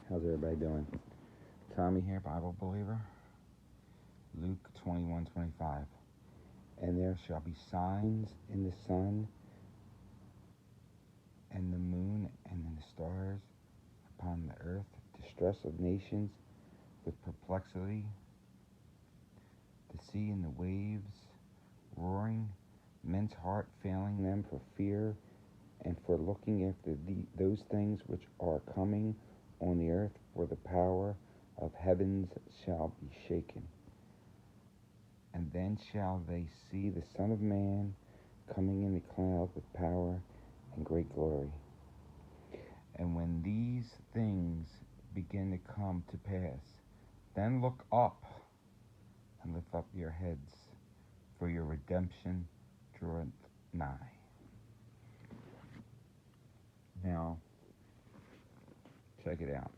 How's everybody doing? Tommy here, Bible believer. Luke 21:25. And there shall be signs in the sun and the moon and in the stars upon the earth, distress of nations with perplexity, the sea and the waves roaring, men's heart failing them for fear and for looking after those things which are coming on the earth, for the power of heavens shall be shaken. And then shall they see the Son of Man coming in the cloud with power and great glory. And when these things begin to come to pass, then look up and lift up your heads, for your redemption draweth nigh. Now, check it out.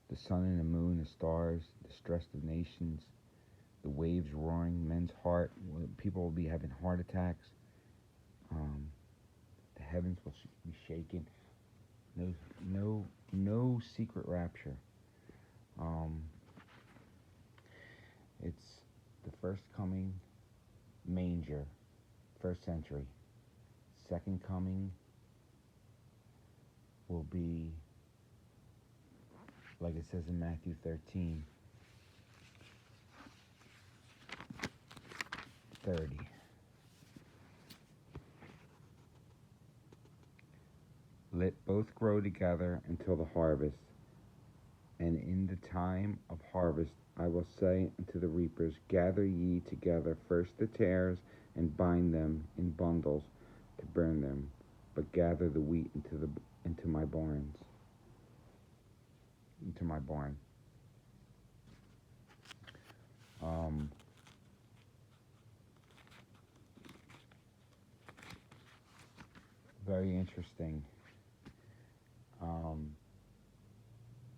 The sun and the moon, the stars, the stress of nations, the waves roaring, men's heart, people will be having heart attacks. The heavens will be shaken. No secret rapture. It's the first coming, manger, first century. Second coming will be, like it says in Matthew 13:30. Let both grow together until the harvest. And in the time of harvest I will say unto the reapers, gather ye together first the tares, and bind them in bundles to burn them, but gather the wheat into my barn. Very interesting.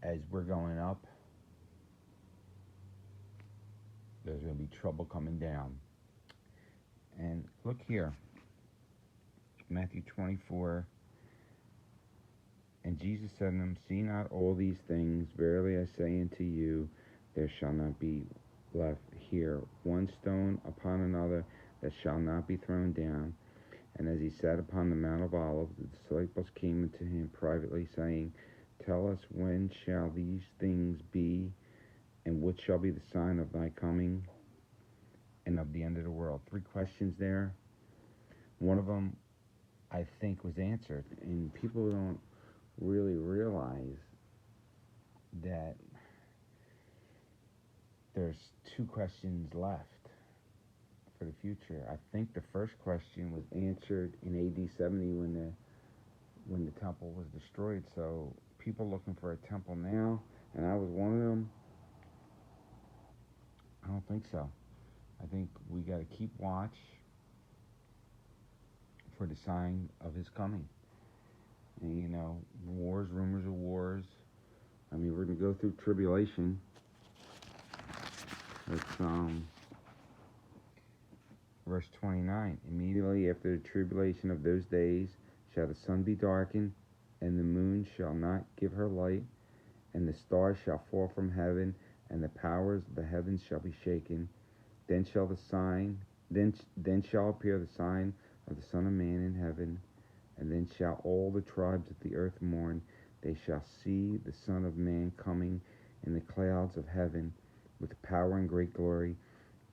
As we're going up, there's going to be trouble coming down. And look here, Matthew 24. And Jesus said unto them, see not all these things, verily I say unto you, there shall not be left here one stone upon another that shall not be thrown down. And as he sat upon the Mount of Olives, the disciples came unto him privately, saying, tell us, when shall these things be, and what shall be the sign of thy coming and of the end of the world? 3 questions there. One of them, I think, was answered, and people don't really realize that there's 2 questions left for the future. I think the first question was answered in AD 70 when the temple was destroyed. So people looking for a temple now, and I was one of them, I don't think so. I think we got to keep watch for the sign of his coming. And, wars, rumors of wars. I mean, we're going to go through tribulation. It's verse 29. Immediately after the tribulation of those days shall the sun be darkened, and the moon shall not give her light, and the stars shall fall from heaven, and the powers of the heavens shall be shaken. Then shall appear the sign of the Son of Man in heaven, and then shall all the tribes of the earth mourn. They shall see the Son of Man coming in the clouds of heaven with power and great glory,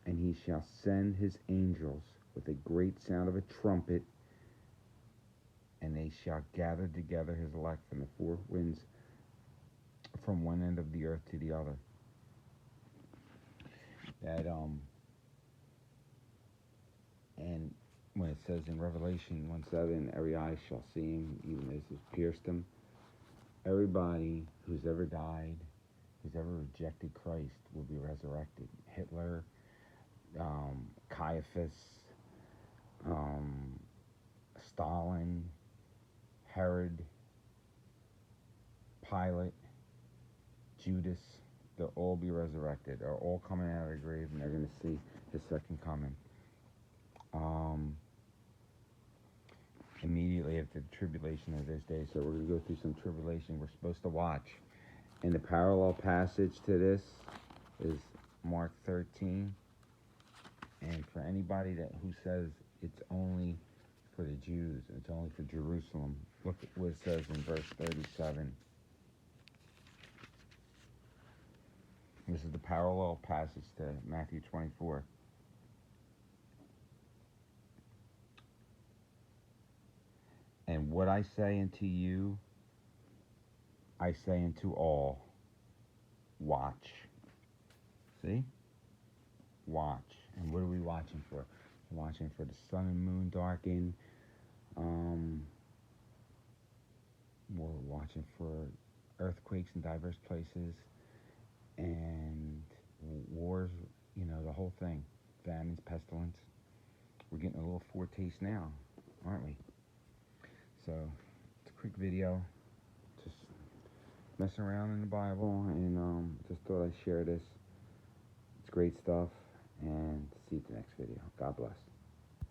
and he shall send his angels with a great sound of a trumpet, and they shall gather together his elect from the 4 winds, from one end of the earth to the other. And when it says in Revelation 1:7, every eye shall see him, even as has pierced him. Everybody who's ever died, who's ever rejected Christ, will be resurrected. Hitler, Caiaphas, Stalin, Herod, Pilate, Judas, they'll all be resurrected. They're all coming out of the grave, and they're going to see his second coming. Immediately after the tribulation of this day. So we're going to go through some tribulation we're supposed to watch. And the parallel passage to this is Mark 13. And for anybody who says it's only for the Jews, it's only for Jerusalem, look at what it says in verse 37. This is the parallel passage to Matthew 24. And what I say unto you, I say unto all, watch. See? Watch. And what are we watching for? We're watching for the sun and moon darken. We're watching for earthquakes in diverse places. And wars, the whole thing. Famines, pestilence. We're getting a little foretaste now, aren't we? So, it's a quick video. Just messing around in the Bible, and just thought I'd share this. It's great stuff, and see you at the next video. God bless.